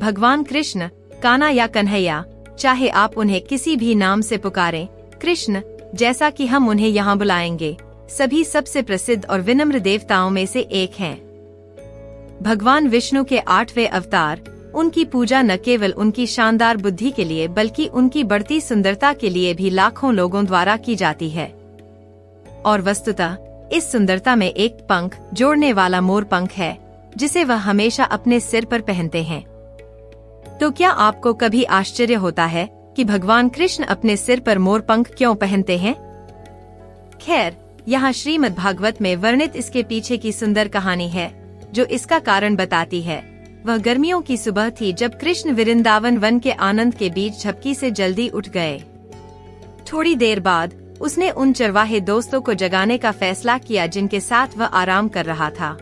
भगवान कृष्ण, कान्हा या कन्हैया, चाहे आप उन्हें किसी भी नाम से पुकारें, कृष्ण, जैसा कि हम उन्हें यहाँ बुलाएंगे, सभी सबसे प्रसिद्ध और विनम्र देवताओं में से एक हैं। भगवान विष्णु के 8वें अवतार, उनकी पूजा न केवल उनकी शानदार बुद्धि के लिए बल्कि उनकी बढ़ती सुंदरता के लिए भी लाखों लोगों द्वारा की जाती है। और वस्तुतः इस सुंदरता में एक पंख जोड़ने वाला मोर पंख है, जिसे वह हमेशा अपने सिर पर पहनते हैं। तो क्या आपको कभी आश्चर्य होता है कि भगवान कृष्ण अपने सिर पर मोर पंख क्यों पहनते हैं? खैर, यहाँ श्रीमद् भागवत में वर्णित इसके पीछे की सुंदर कहानी है, जो इसका कारण बताती है। वह गर्मियों की सुबह थी जब कृष्ण वृंदावन वन के आनंद के बीच झपकी से जल्दी उठ गए। थोड़ी देर बाद उसने उन चरवाहे दोस्तों को जगाने का फैसला किया जिनके साथ वह आराम कर रहा था।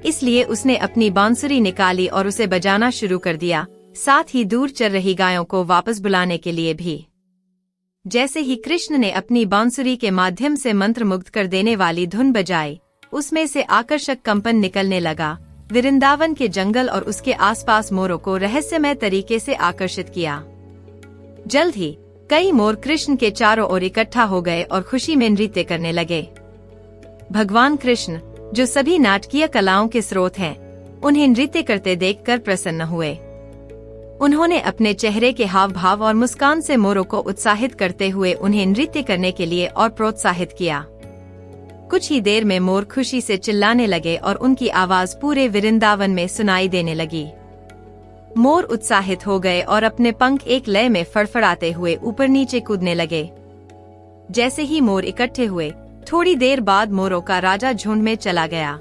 इसलिए उसने अपनी बांसुरी निकाली और उसे बजाना शुरू कर दिया, साथ ही दूर चल रही गायों को वापस बुलाने के लिए भी। जैसे ही कृष्ण ने अपनी बांसुरी के माध्यम से मंत्रमुग्ध कर देने वाली धुन बजाई, उसमें से आकर्षक कंपन निकलने लगा। वृंदावन के जंगल और उसके आसपास मोरों को रहस्यमय तरीके से आकर्षित किया। जल्द ही कई मोर कृष्ण के चारों ओर इकट्ठा हो गए और खुशी में नृत्य करने लगे। भगवान कृष्ण, जो सभी नाटकीय कलाओं के स्रोत हैं, उन्हें नृत्य करते देखकर प्रसन्न हुए। उन्होंने अपने चेहरे के हाव भाव और मुस्कान से मोरों को उत्साहित करते हुए उन्हें नृत्य करने के लिए और प्रोत्साहित किया। कुछ ही देर में मोर खुशी से चिल्लाने लगे और उनकी आवाज पूरे वृंदावन में सुनाई देने लगी। मोर उत्साहित हो गए और अपने पंख एक लय में फड़फड़ाते हुए ऊपर नीचे कूदने लगे। जैसे ही मोर इकट्ठे हुए, थोड़ी देर बाद मोरों का राजा झुंड में चला गया।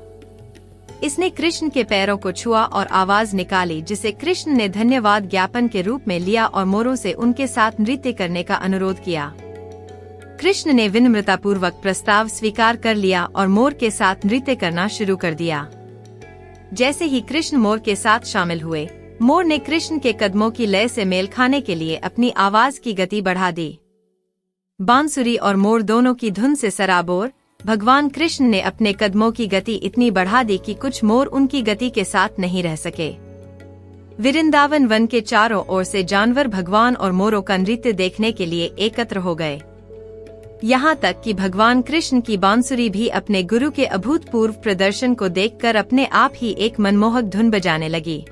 इसने कृष्ण के पैरों को छुआ और आवाज निकाली, जिसे कृष्ण ने धन्यवाद ज्ञापन के रूप में लिया और मोरों से उनके साथ नृत्य करने का अनुरोध किया। कृष्ण ने विनम्रतापूर्वक प्रस्ताव स्वीकार कर लिया और मोर के साथ नृत्य करना शुरू कर दिया। जैसे ही कृष्ण मोर के साथ शामिल हुए, मोर ने कृष्ण के कदमों की लय से मेल खाने के लिए अपनी आवाज की गति बढ़ा दी। बांसुरी और मोर दोनों की धुन से सराबोर, भगवान कृष्ण ने अपने कदमों की गति इतनी बढ़ा दी कि कुछ मोर उनकी गति के साथ नहीं रह सके। वृंदावन वन के चारों ओर से जानवर भगवान और मोरों का नृत्य देखने के लिए एकत्र हो गए। यहाँ तक कि भगवान कृष्ण की बांसुरी भी अपने गुरु के अभूतपूर्व प्रदर्शन को देखकर अपने आप ही एक मनमोहक धुन बजाने लगी।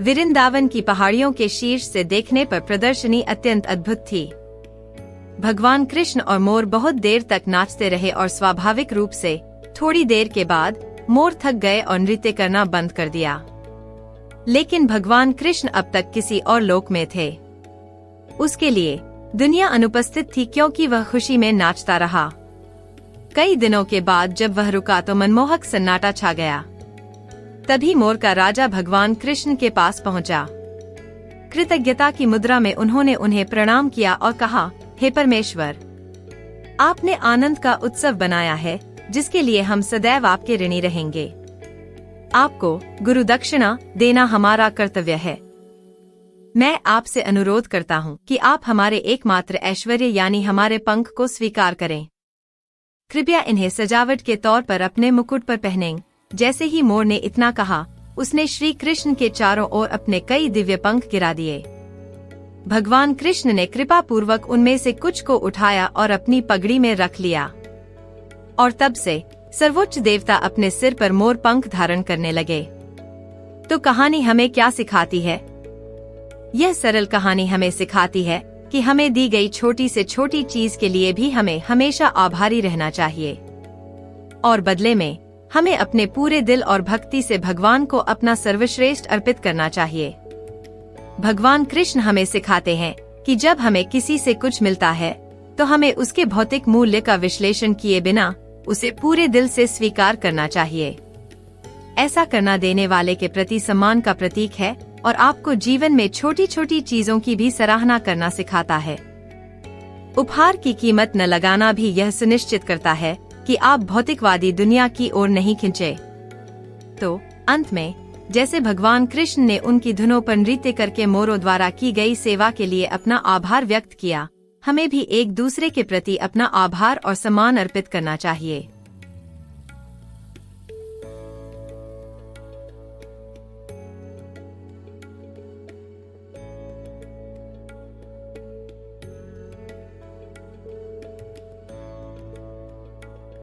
वृंदावन की पहाड़ियों के शीर्ष से देखने पर प्रदर्शनी अत्यंत अद्भुत थी। भगवान कृष्ण और मोर बहुत देर तक नाचते रहे और स्वाभाविक रूप से थोड़ी देर के बाद मोर थक गए और नृत्य करना बंद कर दिया। लेकिन भगवान कृष्ण अब तक किसी और लोक में थे। उसके लिए दुनिया अनुपस्थित थी, क्योंकि वह खुशी में नाचता रहा। कई दिनों के बाद जब वह रुका तो मनमोहक सन्नाटा छा गया। तभी मोर का राजा भगवान कृष्ण के पास पहुंचा। कृतज्ञता की मुद्रा में उन्होंने उन्हें प्रणाम किया और कहा, हे परमेश्वर, आपने आनंद का उत्सव बनाया है, जिसके लिए हम सदैव आपके ऋणी रहेंगे। आपको गुरु दक्षिणा देना हमारा कर्तव्य है। मैं आपसे अनुरोध करता हूँ कि आप हमारे एकमात्र ऐश्वर्य यानी हमारे पंख को स्वीकार करें। कृपया इन्हें सजावट के तौर पर अपने मुकुट पर पहनें। जैसे ही मोर ने इतना कहा, उसने श्री कृष्ण के चारों ओर अपने कई दिव्य पंख गिरा दिए। भगवान कृष्ण ने कृपा पूर्वक उनमें से कुछ को उठाया और अपनी पगड़ी में रख लिया, और तब से सर्वोच्च देवता अपने सिर पर मोर पंख धारण करने लगे। तो कहानी हमें क्या सिखाती है? यह सरल कहानी हमें सिखाती है कि हमें दी गई छोटी से छोटी चीज के लिए भी हमें हमेशा आभारी रहना चाहिए, और बदले में हमें अपने पूरे दिल और भक्ति से भगवान को अपना सर्वश्रेष्ठ अर्पित करना चाहिए। भगवान कृष्ण हमें सिखाते हैं कि जब हमें किसी से कुछ मिलता है तो हमें उसके भौतिक मूल्य का विश्लेषण किए बिना उसे पूरे दिल से स्वीकार करना चाहिए। ऐसा करना देने वाले के प्रति सम्मान का प्रतीक है और आपको जीवन में छोटी छोटी चीजों की भी सराहना करना सिखाता है। उपहार की कीमत न लगाना भी यह सुनिश्चित करता है कि आप भौतिकवादी दुनिया की ओर नहीं खिंचे। तो अंत में, जैसे भगवान कृष्ण ने उनकी धुनों पर नृत्य करके मोरों द्वारा की गई सेवा के लिए अपना आभार व्यक्त किया, हमें भी एक दूसरे के प्रति अपना आभार और सम्मान अर्पित करना चाहिए।